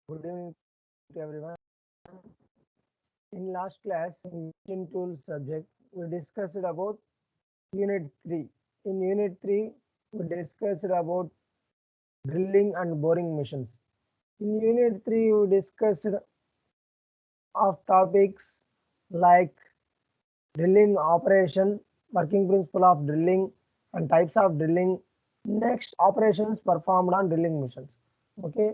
Good evening to everyone. In last class, in machine tools subject, we discussed about Unit 3. In Unit 3, we discussed about drilling and boring machines. In Unit 3, we discussed of topics like drilling operation, working principle of drilling, and types of drilling. Next, operations performed on drilling machines. Okay.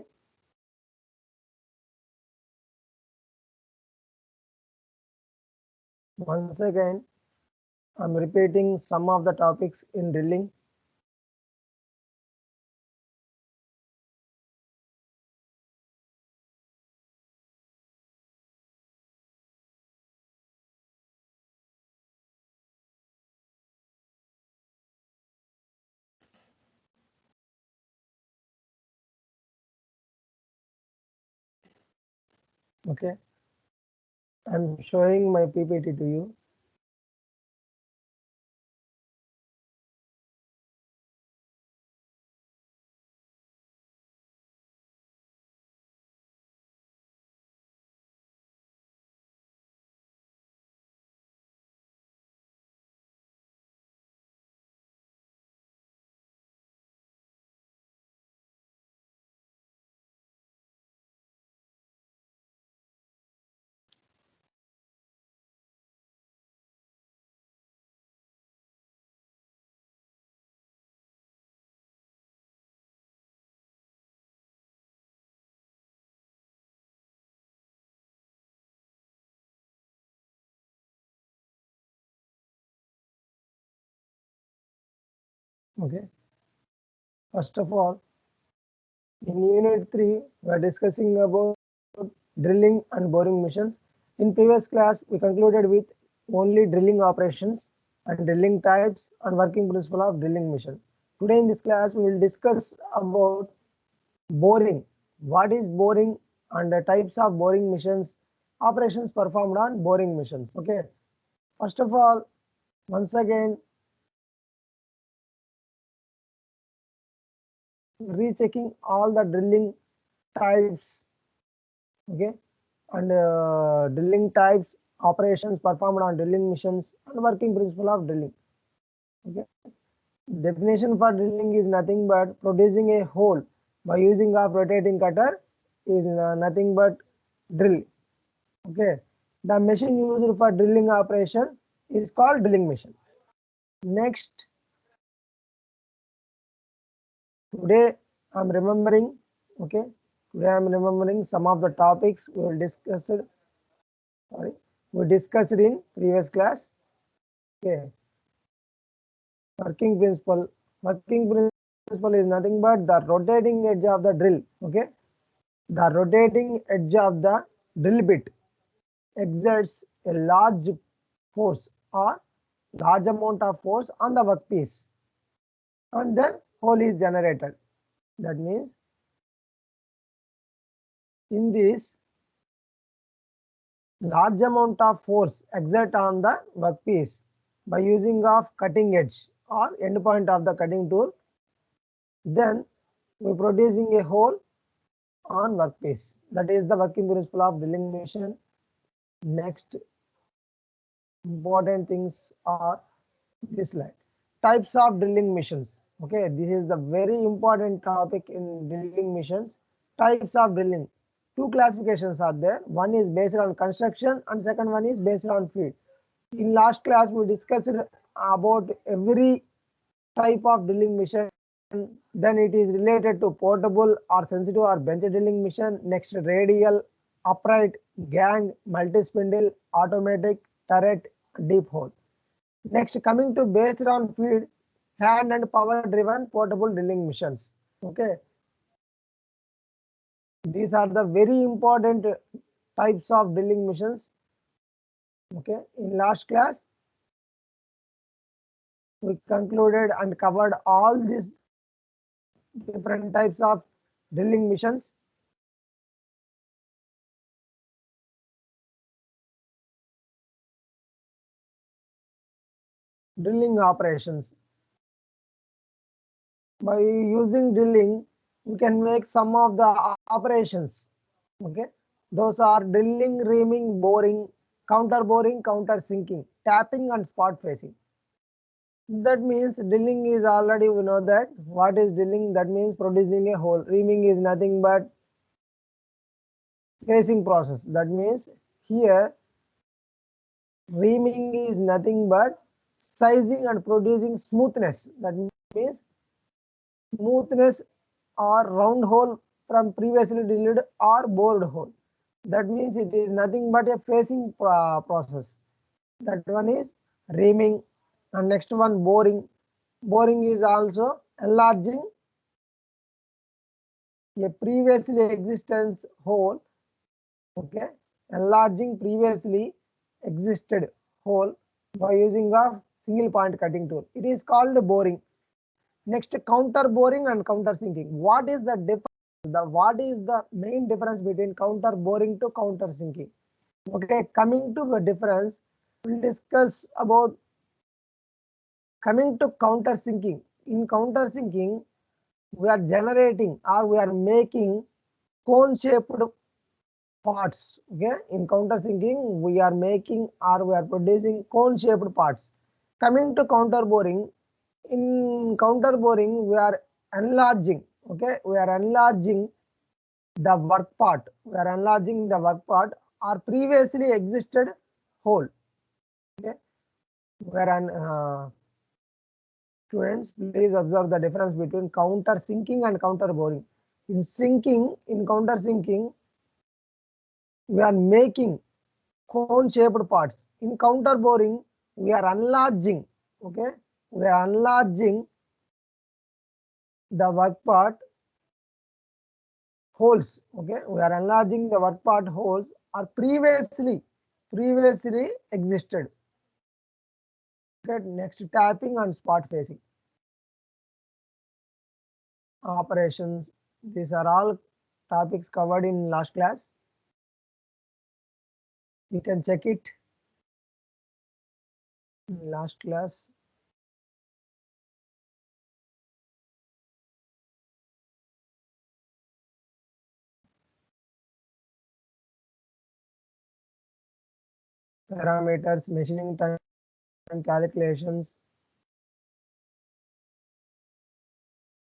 Once again, I'm repeating some of the topics in drilling. Okay. I'm showing my PPT to you. Okay. First of all, in Unit 3, we are discussing about drilling and boring machines. In previous class, we concluded with only drilling operations and drilling types and working principle of drilling machine. Today in this class, we will discuss about boring. What is boring and the types of boring machines, operations performed on boring machines. Okay. First of all, once again, rechecking all the drilling types. Okay, and drilling types, operations performed on drilling missions, and working principle of drilling. Okay, definition for drilling is nothing but producing a hole by using of rotating cutter is nothing but drill. Okay, the machine used for drilling operation is called drilling machine. Next, today I'm remembering. Okay, today I'm remembering some of the topics we will discuss. Sorry, we discussed in previous class. Okay, working principle. Working principle is nothing but the rotating edge of the drill. Okay, the rotating edge of the drill bit exerts a large force or large amount of force on the workpiece, and then hole is generated. That means in this large amount of force exert on the workpiece by using of cutting edge or end point of the cutting tool, then we producing a hole on workpiece. That is the working principle of drilling machine. Next important things are this slide. Types of drilling machines. Okay, this is the very important topic in drilling machines. Types of drilling. Two classifications are there. One is based on construction and second one is based on feed. In last class we discussed about every type of drilling machine. Then it is related to portable or sensitive or bench drilling machine. Next, radial, upright, gang, multi-spindle, automatic, turret, deep hole. Next, coming to based on feed, hand and power driven portable drilling machines. Okay, these are the very important types of drilling machines. Okay, in last class we concluded and covered all these different types of drilling machines. Drilling operations. By using drilling, we can make some of the operations. Okay, those are drilling, reaming, boring, counter sinking, tapping, and spot facing. That means drilling is already, we know that. What is drilling? That means producing a hole. Reaming is nothing but facing process. That means here reaming is nothing but sizing and producing smoothness. That means smoothness or round hole from previously drilled or bored hole. That means it is nothing but a facing process. That one is reaming. And next one, boring. Boring is also enlarging a previously existence hole. Okay, enlarging previously existed hole by using a single point cutting tool. It is called boring. Next, counter boring and counter sinking. What is the difference? What is the main difference between counter boring to counter sinking? Okay, coming to the difference, we'll discuss about coming to counter sinking. In counter sinking, we are generating or we are making cone shaped parts. Okay, in counter sinking, we are making or we are producing cone shaped parts. Coming to counter boring, in counter boring, we are enlarging. Okay, we are enlarging the work part. We are enlarging the work part or previously existed hole. Okay, we are students, please observe the difference between counter sinking and counter boring. In sinking, in counter sinking, we are making cone shaped parts. In counter boring, we are enlarging. Okay, we are enlarging the work part holes. Okay, we are enlarging the work part holes are previously existed. Okay, next, tapping and spot facing operations. These are all topics covered in last class. You can check it in last class. Parameters, machining time calculations.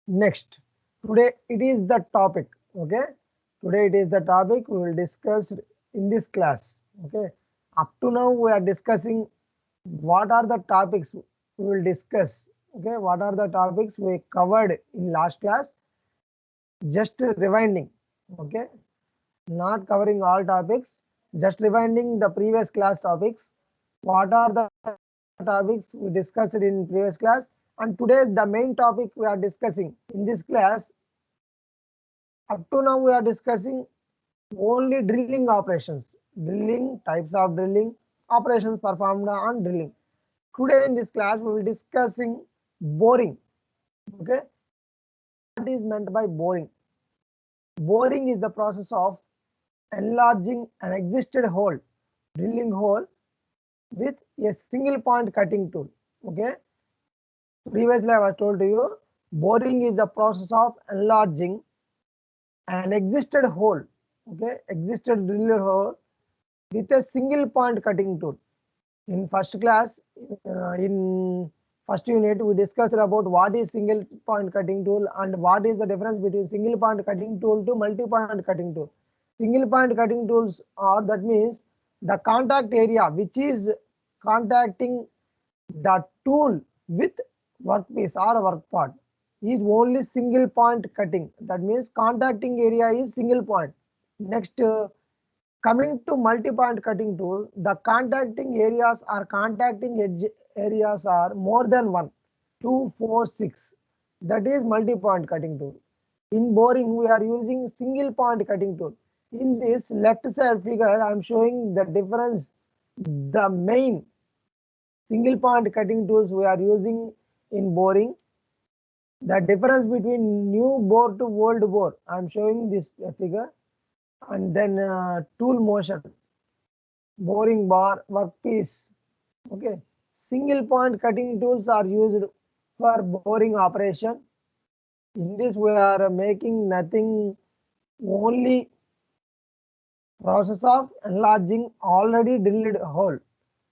Next, today it is the topic. Okay, today it is the topic we will discuss in this class. Okay, up to now we are discussing what are the topics we will discuss. Okay, what are the topics we covered in last class? Just rewinding. Okay, not covering all topics, just rewinding the previous class topics. What are the topics we discussed in previous class? And today the main topic we are discussing in this class. Up to now we are discussing only drilling operations, drilling, types of drilling, operations performed on drilling. Today in this class we will discussing boring. Okay, what is meant by boring? Boring is the process of enlarging an existed hole, drilling hole with a single point cutting tool. Okay, previously I was told to you, boring is the process of enlarging an existed hole. Okay, existed driller hole with a single point cutting tool. In first class, in first unit, we discussed about what is single point cutting tool and what is the difference between single point cutting tool to multi point cutting tool. Single point cutting tools are, that means the contact area which is contacting the tool with workpiece or work part is only single point cutting. That means contacting area is single point. Next, coming to multi-point cutting tool, the contacting areas or contacting edge areas are more than 1, 2, 4, 6. That is multi-point cutting tool. In boring, we are using single point cutting tool. In this left side figure, I am showing the difference, the main single point cutting tools we are using in boring. The difference between new bore to old bore, I am showing this figure. And then tool motion, boring bar, workpiece. Okay, single point cutting tools are used for boring operation. In this we are making nothing, only Process of enlarging already drilled hole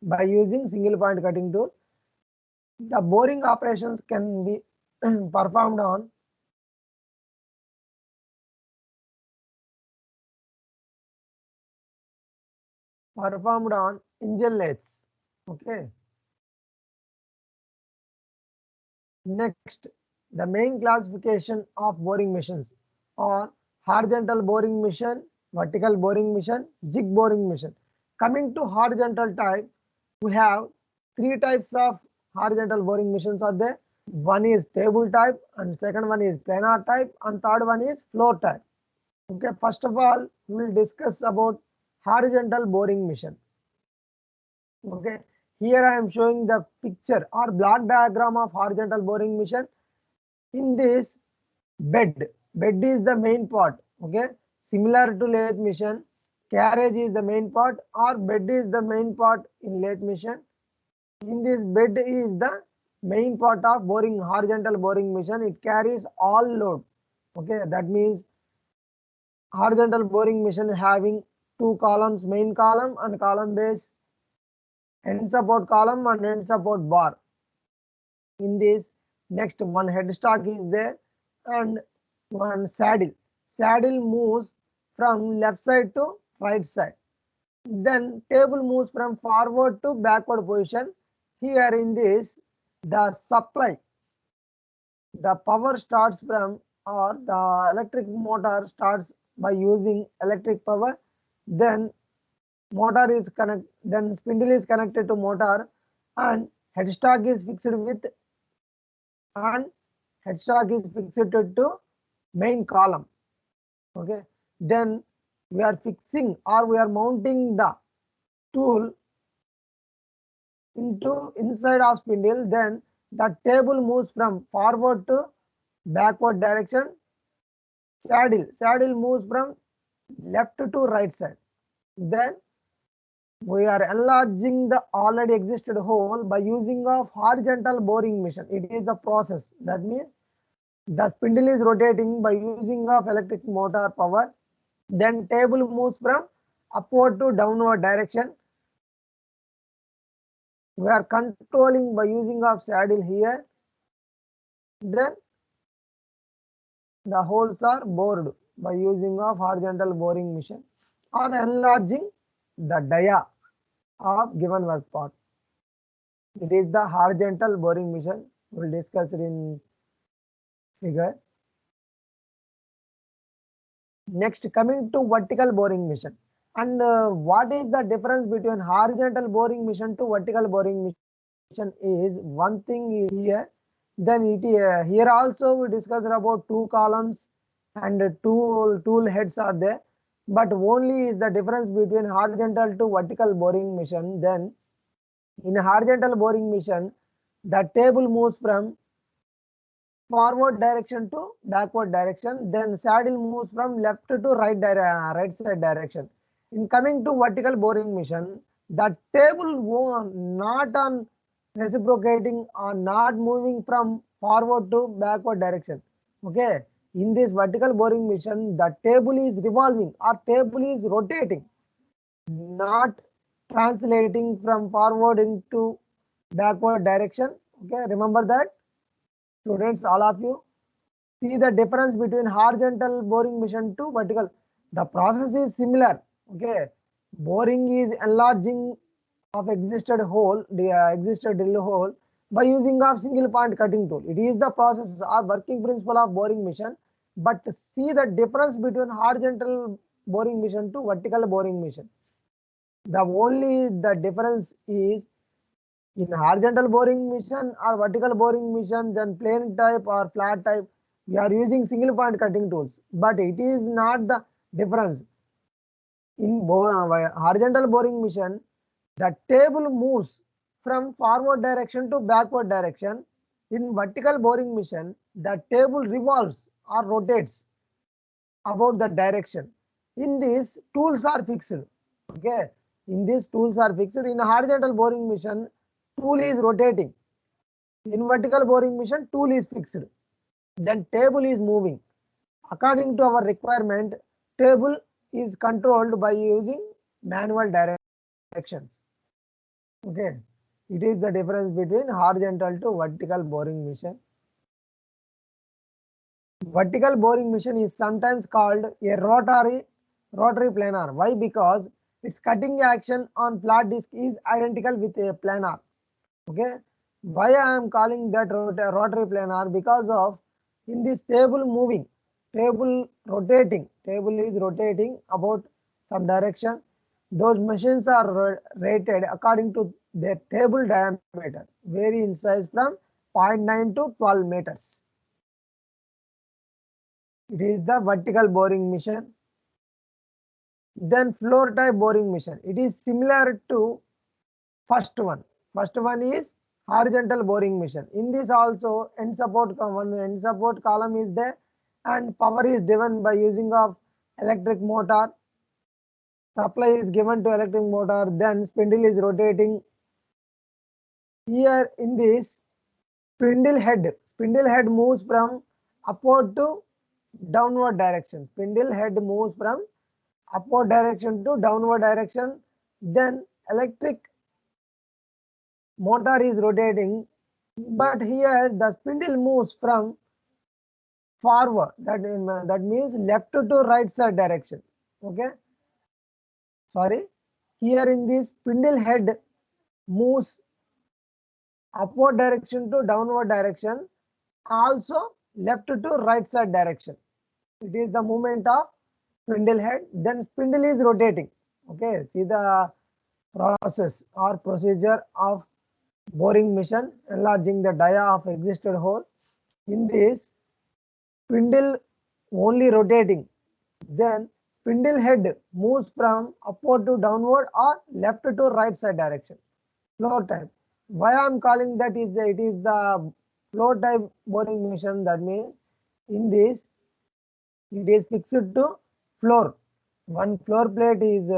by using single point cutting tool. The boring operations can be performed on engine lathes. Okay. Next, the main classification of boring machines are horizontal boring machine, vertical boring machine, jig boring machine. Coming to horizontal type, we have three types of horizontal boring machines are there. One is table type, and second one is planar type, and third one is floor type. Okay, first of all, we will discuss about horizontal boring machine. Okay, here I am showing the picture or block diagram of horizontal boring machine. In this bed is the main part. Okay, similar to lathe machine, carriage is the main part or bed is the main part in lathe machine. In this bed is the main part of boring horizontal boring machine. It carries all load. Okay, that means horizontal boring machine having two columns, main column and column base, end support column and end support bar. In this, next one headstock is there and one saddle. Saddle moves from left side to right side. Then table moves from forward to backward position. Here in this, the supply, the power starts from, or the electric motor starts by using electric power. Then motor is connect, then spindle is connected to motor and headstock is fixed with, and headstock is fixed to main column. Okay, then we are fixing or we are mounting the tool into inside of spindle. Then the table moves from forward to backward direction. Saddle moves from left to right side. Then we are enlarging the already existed hole by using of horizontal boring machine. It is the process. That means the spindle is rotating by using of electric motor power. Then table moves from upward to downward direction. We are controlling by using of saddle here. Then the holes are bored by using of horizontal boring machine or enlarging the dia of given work part. It is the horizontal boring machine. We will discuss it in figure. Next, coming to vertical boring machine. And what is the difference between horizontal boring machine to vertical boring machine is one thing is here. Then it here also we discussed about two columns and two tool heads are there. But only is the difference between horizontal to vertical boring machine. Then in a horizontal boring machine, the table moves from forward direction to backward direction. Then saddle moves from left to right side direction. In coming to vertical boring machine, the table not on reciprocating or not moving from forward to backward direction. Okay. In this vertical boring machine, the table is revolving or table is rotating, not translating from forward into backward direction. Okay, remember that, students, all of you. See the difference between horizontal boring machine to vertical. The process is similar. Okay, boring is enlarging of existed hole, the existed drill hole by using of single point cutting tool. It is the process or working principle of boring machine. But see the difference between horizontal boring machine to vertical boring machine. The only the difference is in horizontal boring machine or vertical boring machine, then plane type or flat type, we are using single point cutting tools. But it is not the difference. In horizontal boring machine, the table moves from forward direction to backward direction. In vertical boring machine, the table revolves or rotates about the direction. In this, tools are fixed. Okay, in these tools are fixed. In a horizontal boring machine, tool is rotating. In vertical boring machine, tool is fixed. Then table is moving according to our requirement. Table is controlled by using manual directions. Okay, it is the difference between horizontal to vertical boring machine. Vertical boring machine is sometimes called a rotary planar. Why? Because its cutting action on flat disk is identical with a planar. Okay, why I am calling that rotary planar? Because of in this table moving, table is rotating about some direction. Those machines are rated according to their table diameter, vary in size from 0.9 to 12 meters. It is the vertical boring machine. Then floor type boring machine. It is similar to first one. First one is horizontal boring machine. In this also end support column is there, and power is driven by using of electric motor. Supply is given to electric motor. Then spindle is rotating. Here in this spindle head moves from upward to downward direction. Spindle head moves from upward direction to downward direction. Then electric motor is rotating, but here the spindle moves from forward, that means left to right side direction. Okay, sorry, here in this spindle head moves upward direction to downward direction, also left to right side direction. It is the movement of spindle head. Then spindle is rotating. Okay, see the process or procedure of boring machine, enlarging the dia of existed hole. In this spindle only rotating, then spindle head moves from upward to downward or left to right side direction. Floor type. Why I am calling that is it is the floor type boring machine. That means in this it is fixed to floor. One floor plate is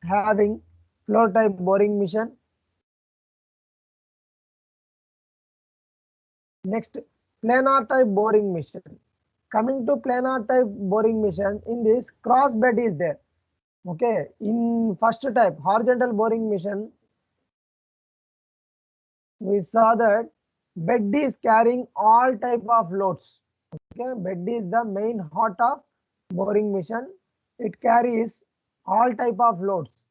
having floor type boring machine. Next, planar type boring machine. Coming to planar type boring machine, in this cross bed is there. Okay, in first type horizontal boring machine, we saw that bed is carrying all type of loads. Okay, bed is the main heart of boring machine. It carries all type of loads.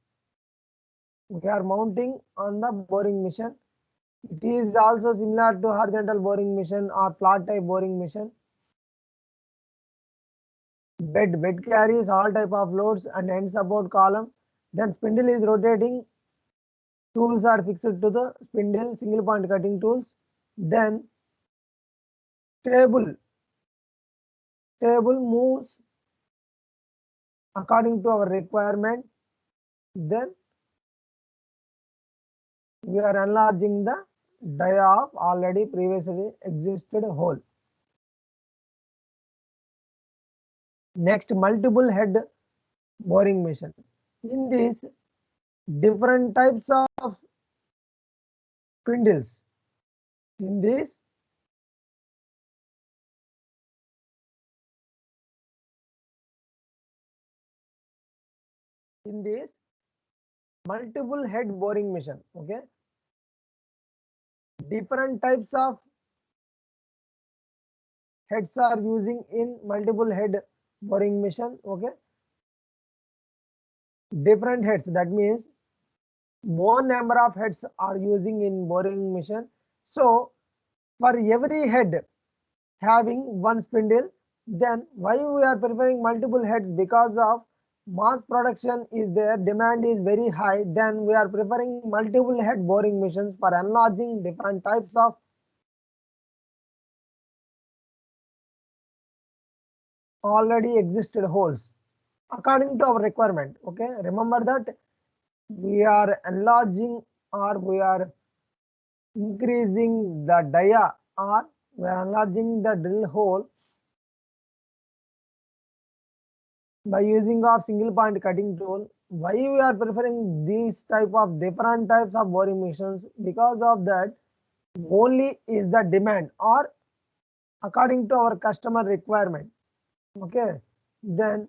We are mounting on the boring machine. It is also similar to horizontal boring machine or flat type boring machine. Bed carries all type of loads and end support column. Then spindle is rotating. Tools are fixed to the spindle, single point cutting tools. Then table moves according to our requirement. Then we are enlarging the dia of already previously existed hole. Next, multiple head boring machine. In this, different types of spindles. In this, multiple head boring machine. Okay, different types of heads are using in multiple head boring machine. Okay, different heads, that means more number of heads are using in boring machine. So for every head having one spindle, then why we are preferring multiple heads? Because of mass production is there, demand is very high, then we are preferring multiple head boring machines for enlarging different types of already existed holes according to our requirement. Okay, remember that we are enlarging or we are increasing the dia or we are enlarging the drill hole by using of single point cutting tool. Why we are preferring these type of different types of boring machines? Because of that only is the demand or according to our customer requirement. Okay, Then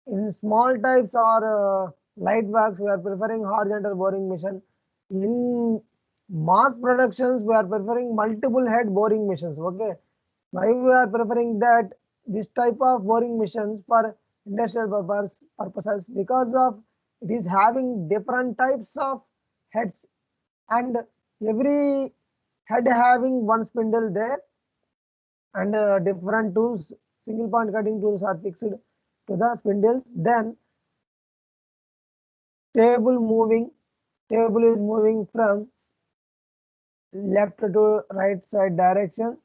in small types or light works, we are preferring horizontal boring machine. In mass productions, we are preferring multiple head boring machines. Okay, why we are preferring that this type of boring machines for industrial purposes? Because of it is having different types of heads, and every head having one spindle there, and different tools, single point cutting tools are fixed to the spindles. Then table is moving from left to right side direction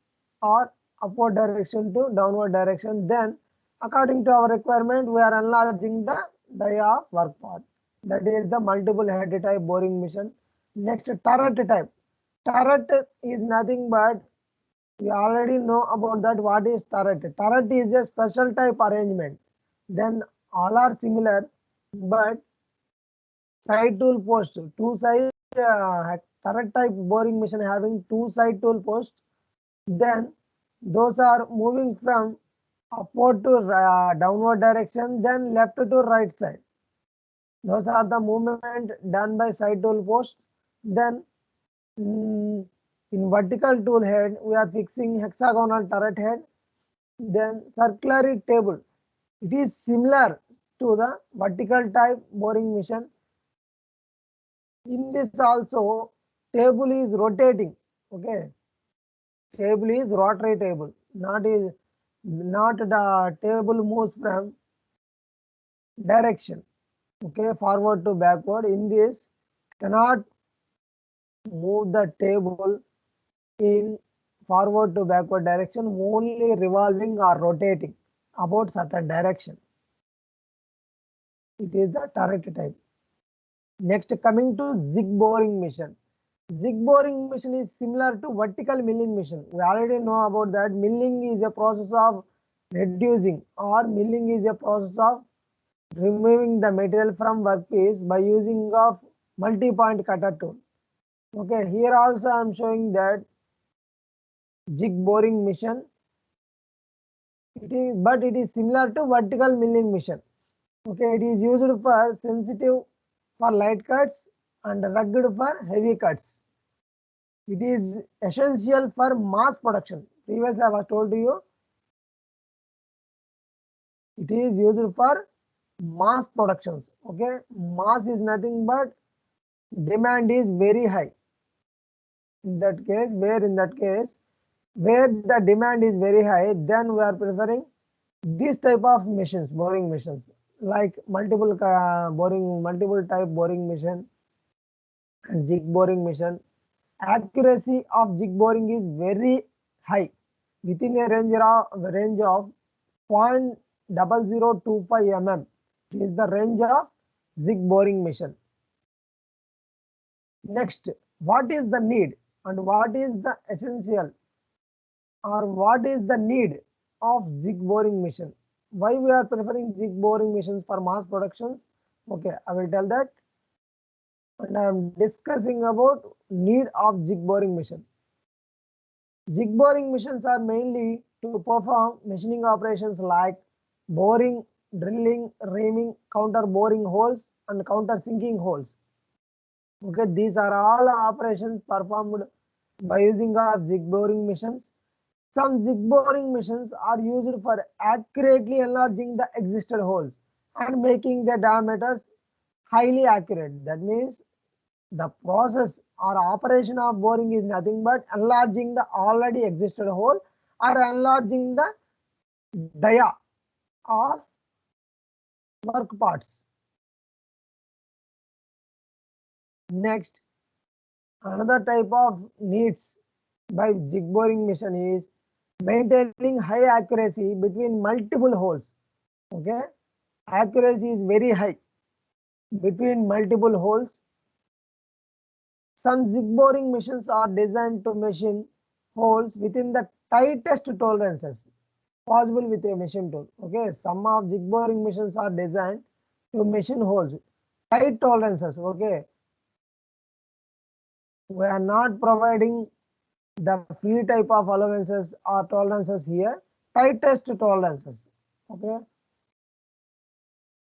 or upward direction to downward direction. Then according to our requirement, we are enlarging the dia of work part. That is the multiple head type boring machine. Next, turret type. Turret is nothing but, we already know about that. What is turret? Turret is a special type arrangement. Then all are similar, but side tool post, two side turret type boring machine having two side tool posts. Then those are moving from upward to downward direction, then left to right side. Those are the movement done by side tool post. Then in vertical tool head, we are fixing hexagonal turret head. Then circular table, it is similar to the vertical type boring machine. In this also, table is rotating. Okay, table is rotary table, not the table moves from direction. Okay, forward to backward. In this, cannot move the table in forward to backward direction, only revolving or rotating about certain direction. It is the turret type. Next, coming to zig boring machine. Zig boring machine is similar to vertical milling machine. We already know about that. Milling is a process of reducing, or milling is a process of removing the material from workpiece by using of multi-point cutter tool. Okay, here also I am showing that jig boring machine. It is similar to vertical milling machine. Okay, it is used for sensitive for light cuts and rugged for heavy cuts. It is essential for mass production. Previously I was told to you, it is used for mass productions. Okay, mass is nothing but demand is very high. In that case, where the demand is very high, then we are preferring this type of machines, boring machines, like multiple type boring machine and jig boring machine. Accuracy of jig boring is very high, within a range of 0.0025 mm. It is the range of jig boring machine. Next, what is the need and what is the essential, or what is the need of jig boring machine? Why we are preferring jig boring machines for mass productions? Okay, I will tell that. And I am discussing about need of jig boring machine. Jig boring machines are mainly to perform machining operations like boring, drilling, reaming, counter boring holes and counter sinking holes. Okay, these are all operations performed by using of jig boring machines. Some jig boring machines are used for accurately enlarging the existed holes and making the diameters highly accurate. That means the process or operation of boring is nothing but enlarging the already existed hole or enlarging the dia of work parts. Next, another type of needs by jig boring machine is maintaining high accuracy between multiple holes. Okay, accuracy is very high between multiple holes. Some jig boring machines are designed to machine holes within the tightest tolerances possible with a machine tool. Okay, some of jig boring machines are designed to machine holes tight tolerances. Okay, we are not providing the free type of allowances or tolerances here, tightest tolerances. Okay,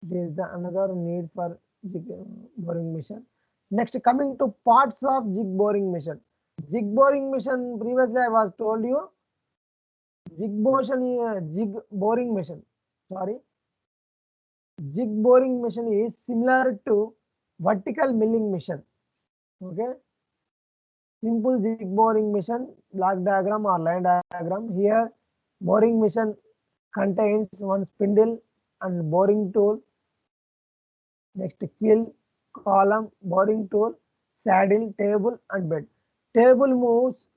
It is the another need for jig boring machine. Next, coming to parts of jig boring machine. Jig boring machine, previously I was told you, jig boring machine. Sorry, jig boring machine is similar to vertical milling machine. Okay, simple jig boring machine, block diagram or line diagram. Here, boring machine contains one spindle and boring tool. Next, quill, column, boring tool, saddle, table, and bed. Table moves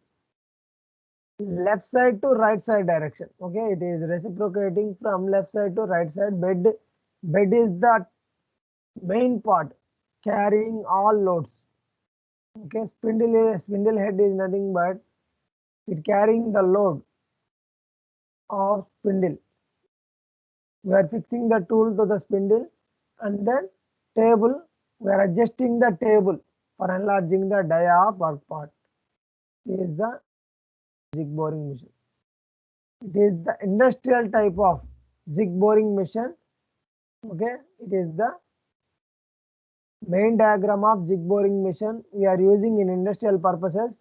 left side to right side direction. Okay, it is reciprocating from left side to right side. Bed is the main part carrying all loads. Okay, spindle head is nothing but it carrying the load of spindle. We are fixing the tool to the spindle, and then table, we are adjusting the table for enlarging the dia of work part. It is the jig boring machine. It is the industrial type of jig boring machine. Okay, it is the main diagram of jig boring machine we are using in industrial purposes.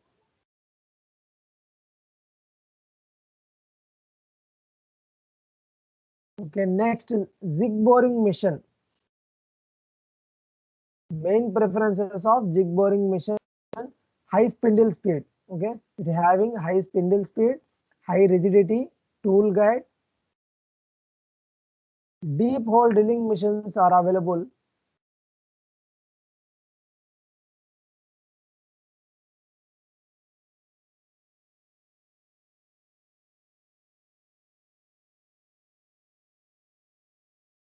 Okay, next, jig boring machine. Main preferences of jig boring machine: high spindle speed. Okay, it having high spindle speed, high rigidity, tool guide. Deep hole drilling machines are available.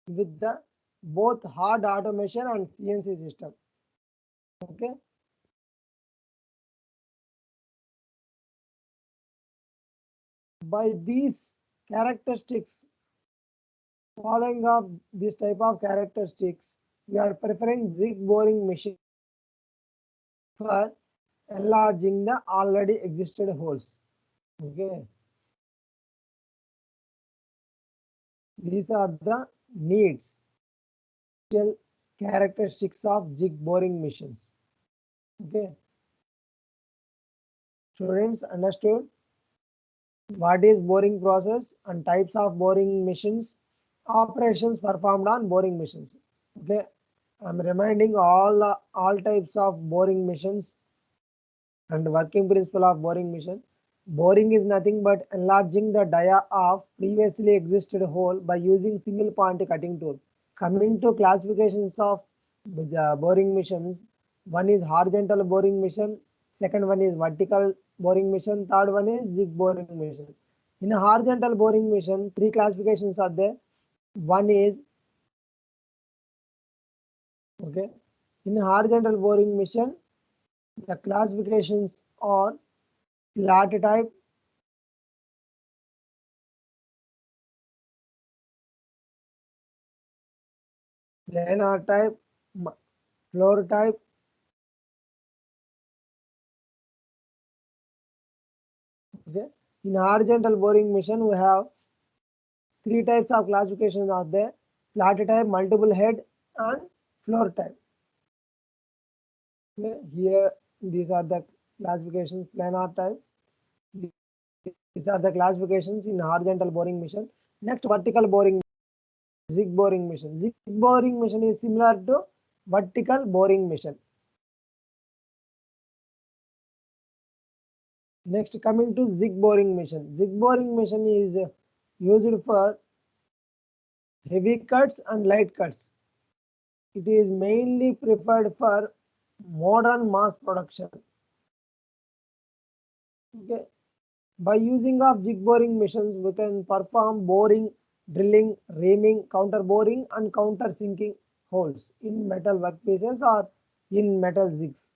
With the both hard automation and CNC system. Okay, by these characteristics, following of this type of characteristics, we are preferring jig boring machine for enlarging the already existed holes. Okay, these are the needs, characteristics of jig boring machines. Okay, students understood what is boring process and types of boring machines, operations performed on boring machines. Okay, I'm reminding all types of boring machines and working principle of boring machine. Boring is nothing but enlarging the dia of previously existed hole by using single point cutting tool. Coming to classifications of boring machines, one is horizontal boring machine, second one is vertical boring machine, third one is jig boring machine. In a horizontal boring machine, three classifications are there. One is okay. In a horizontal boring machine, the classifications are flat type, planar type, floor type. Okay. In horizontal boring machine, we have three types of classifications are there: flat type, multiple head, and floor type. Okay. Here, these are the classifications: planar type. These are the classifications in horizontal boring machine. Next, vertical boring, jig boring machine. Jig boring machine is similar to vertical boring machine. Next, coming to jig boring machine. Jig boring machine is used for heavy cuts and light cuts. It is mainly preferred for modern mass production. Okay. By using of jig boring machines, we can perform boring, drilling, reaming, counter boring, and counter sinking holes in metal workpieces or in metal jigs.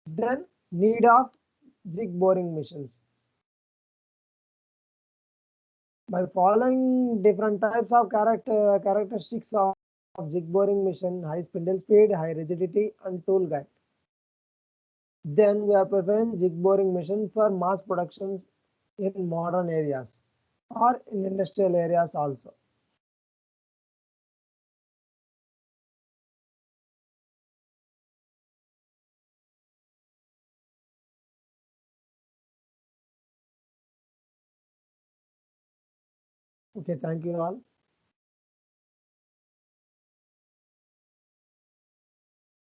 Then, need of jig boring machines. By following different types of characteristics of jig boring machine: high spindle speed, high rigidity, and tool guide. Then we are preferring jig boring machine for mass productions in modern areas or in industrial areas also. Okay, thank you all.